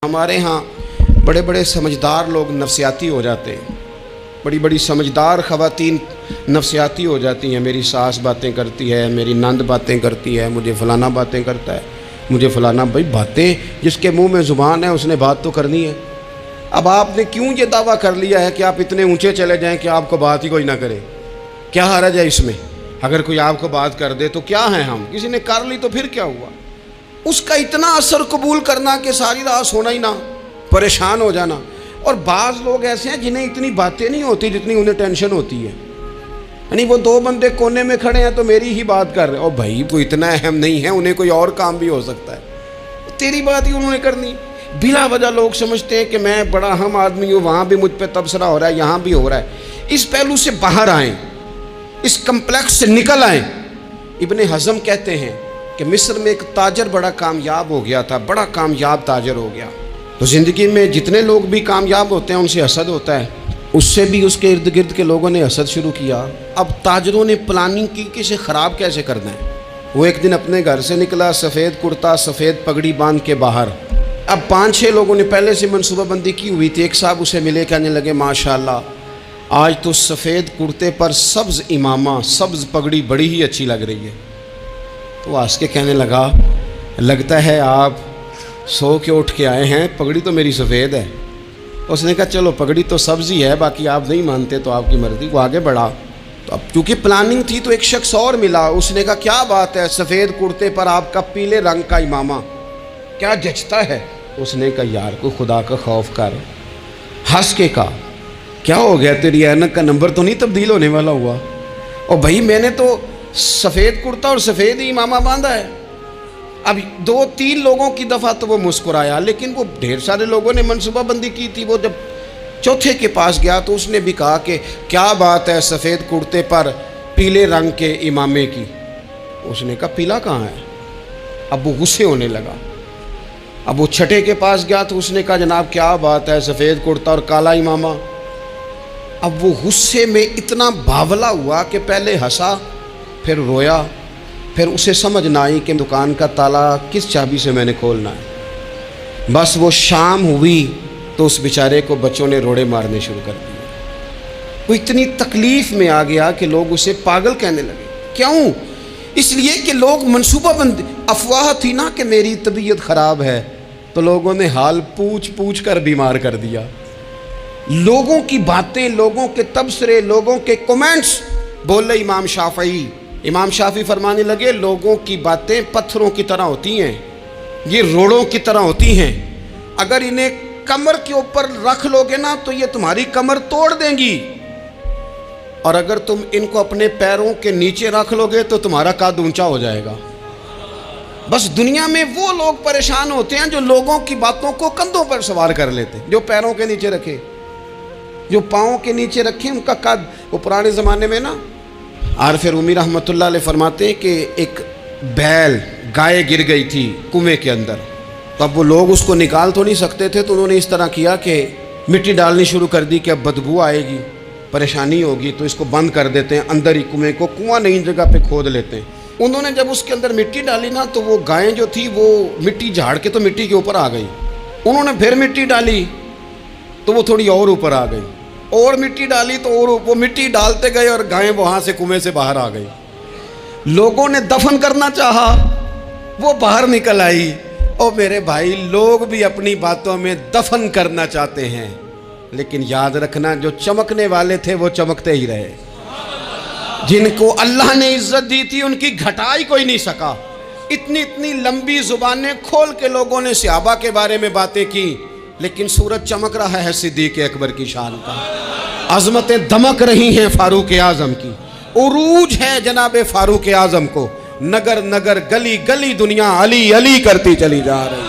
ہمارے ہاں بڑے بڑے سمجھدار لوگ نفسیاتی ہو جاتے ہیں، بڑی بڑی سمجھدار خواتین نفسیاتی ہو جاتی ہیں۔ میری ساس باتیں کرتی ہے، میری نند باتیں کرتی ہے، مجھے فلانا باتیں کرتا ہے، مجھے فلانا۔ بھائی باتیں، جس کے منہ میں زبان ہے اس نے بات تو کرنی ہے۔ اب آپ نے کیوں یہ دعویٰ کر لیا ہے کہ آپ اتنے اونچے چلے جائیں کہ آپ کو بات ہی کوئی نہ کرے؟ کیا حرج ہے اس میں؟ اگر کوئی آپ کو بات کر دے تو کیا ہیں ہم؟ کسی نے کر لی تو پھر کیا ہوا؟ اس کا اتنا اثر قبول کرنا کہ ساری رات سونا ہی نہ، پریشان ہو جانا۔ اور بعض لوگ ایسے ہیں جنہیں اتنی باتیں نہیں ہوتی جتنی انہیں ٹینشن ہوتی ہے۔ یعنی وہ دو بندے کونے میں کھڑے ہیں تو میری ہی بات کر رہے ہیں، اور بھائی وہ اتنا اہم نہیں ہے، انہیں کوئی اور کام بھی ہو سکتا ہے، تیری بات ہی انہوں نے کرنی۔ بلا وجہ لوگ سمجھتے ہیں کہ میں بڑا اہم آدمی ہوں، وہاں بھی مجھ پہ تبصرہ ہو رہا ہے، یہاں بھی ہو رہا ہے۔ اس پہلو سے باہر آئیں، اس کمپلیکس سے نکل آئیں۔ ابن حزم کہتے ہیں کہ مصر میں ایک تاجر بڑا کامیاب ہو گیا تھا، بڑا کامیاب تاجر ہو گیا۔ تو زندگی میں جتنے لوگ بھی کامیاب ہوتے ہیں ان سے حسد ہوتا ہے، اس سے بھی اس کے ارد گرد کے لوگوں نے حسد شروع کیا۔ اب تاجروں نے پلاننگ کی کہ اسے خراب کیسے کرنا ہے۔ وہ ایک دن اپنے گھر سے نکلا، سفید کرتا سفید پگڑی باندھ کے باہر۔ اب 5-6 لوگوں نے پہلے سے منصوبہ بندی کی ہوئی تھی۔ ایک صاحب اسے ملے، کہنے لگے ماشاءاللہ آج تو سفید کرتے پر سبز امامہ، سبز پگڑی بڑی ہی اچھی لگ رہی ہے۔ تو ہنس کے کہنے لگا لگتا ہے آپ سو کے اٹھ کے آئے ہیں، پگڑی تو میری سفید ہے۔ اس نے کہا چلو پگڑی تو سبز ہی ہے، باقی آپ نہیں مانتے تو آپ کی مرضی۔ وہ آگے بڑھا تو اب کیونکہ پلاننگ تھی تو ایک شخص اور ملا، اس نے کہا کیا بات ہے، سفید کرتے پر آپ کا پیلے رنگ کا امامہ کیا جچتا ہے؟ اس نے کہا یار کو خدا کا خوف کر۔ ہنس کے کہا کیا ہو گیا، تیری اینک کا نمبر تو نہیں تبدیل ہونے والا ہوا؟ اور بھائی میں نے تو سفید کرتا اور سفید ہی امامہ باندھا ہے۔ اب 2-3 لوگوں کی دفعہ تو وہ مسکرایا، لیکن وہ ڈھیر سارے لوگوں نے منصوبہ بندی کی تھی۔ وہ جب چوتھے کے پاس گیا تو اس نے بھی کہا کہ کیا بات ہے سفید کرتے پر پیلے رنگ کے امامے کی؟ اس نے کہا پیلا کہاں ہے؟ اب وہ غصے ہونے لگا۔ اب وہ چھٹے کے پاس گیا تو اس نے کہا جناب کیا بات ہے سفید کرتا اور کالا امامہ؟ اب وہ غصے میں اتنا باولا ہوا کہ پہلے ہنسا پھر رویا، پھر اسے سمجھ نہ آئی کہ دکان کا تالا کس چابی سے میں نے کھولنا ہے۔ بس وہ شام ہوئی تو اس بیچارے کو بچوں نے روڑے مارنے شروع کر دیے۔ وہ اتنی تکلیف میں آ گیا کہ لوگ اسے پاگل کہنے لگے۔ کیوں؟ اس لیے کہ لوگ منصوبہ بند، افواہ تھی نا کہ میری طبیعت خراب ہے، تو لوگوں نے حال پوچھ پوچھ کر بیمار کر دیا۔ لوگوں کی باتیں، لوگوں کے تبصرے، لوگوں کے کومنٹس۔ بولے امام شافعی، امام شافعی فرمانے لگے لوگوں کی باتیں پتھروں کی طرح ہوتی ہیں، یہ روڑوں کی طرح ہوتی ہیں، اگر انہیں کمر کے اوپر رکھ لو گے نا تو یہ تمہاری کمر توڑ دیں گی، اور اگر تم ان کو اپنے پیروں کے نیچے رکھ لو گے تو تمہارا قد اونچا ہو جائے گا۔ بس دنیا میں وہ لوگ پریشان ہوتے ہیں جو لوگوں کی باتوں کو کندھوں پر سوار کر لیتے ہیں، جو پیروں کے نیچے رکھے، جو پاؤں کے نیچے رکھے ان کا قد۔ وہ پرانے زمانے میں نا عارف رومی رحمۃ اللہ علیہ فرماتے ہیں کہ ایک بیل گائے گر گئی تھی کنویں کے اندر، تو اب وہ لوگ اس کو نکال تو نہیں سکتے تھے، تو انہوں نے اس طرح کیا کہ مٹی ڈالنی شروع کر دی کہ اب بدبو آئے گی، پریشانی ہوگی، تو اس کو بند کر دیتے ہیں اندر ہی، کنویں کو کنواں نئی جگہ پہ کھود لیتے ہیں۔ انہوں نے جب اس کے اندر مٹی ڈالی نا تو وہ گائیں جو تھی وہ مٹی جھاڑ کے تو مٹی کے اوپر آ گئی۔ انہوں نے پھر مٹی ڈالی تو وہ تھوڑی اور اوپر آ گئی، اور مٹی ڈالی تو اور وہ مٹی ڈالتے گئے اور گائیں وہاں سے کنویں سے باہر آ گئی۔ لوگوں نے دفن کرنا چاہا، وہ باہر نکل آئی۔ اور میرے بھائی لوگ بھی اپنی باتوں میں دفن کرنا چاہتے ہیں، لیکن یاد رکھنا جو چمکنے والے تھے وہ چمکتے ہی رہے، جن کو اللہ نے عزت دی تھی ان کی گھٹائی کوئی نہیں سکا۔ اتنی لمبی زبانیں کھول کے لوگوں نے صحابہ کے بارے میں باتیں کی، لیکن سورج چمک رہا ہے صدیق اکبر کی شان کا، عظمتیں دمک رہی ہیں فاروق اعظم کی، عروج ہے جناب فاروق اعظم کو، نگر نگر گلی گلی دنیا علی علی کرتی چلی جا رہی۔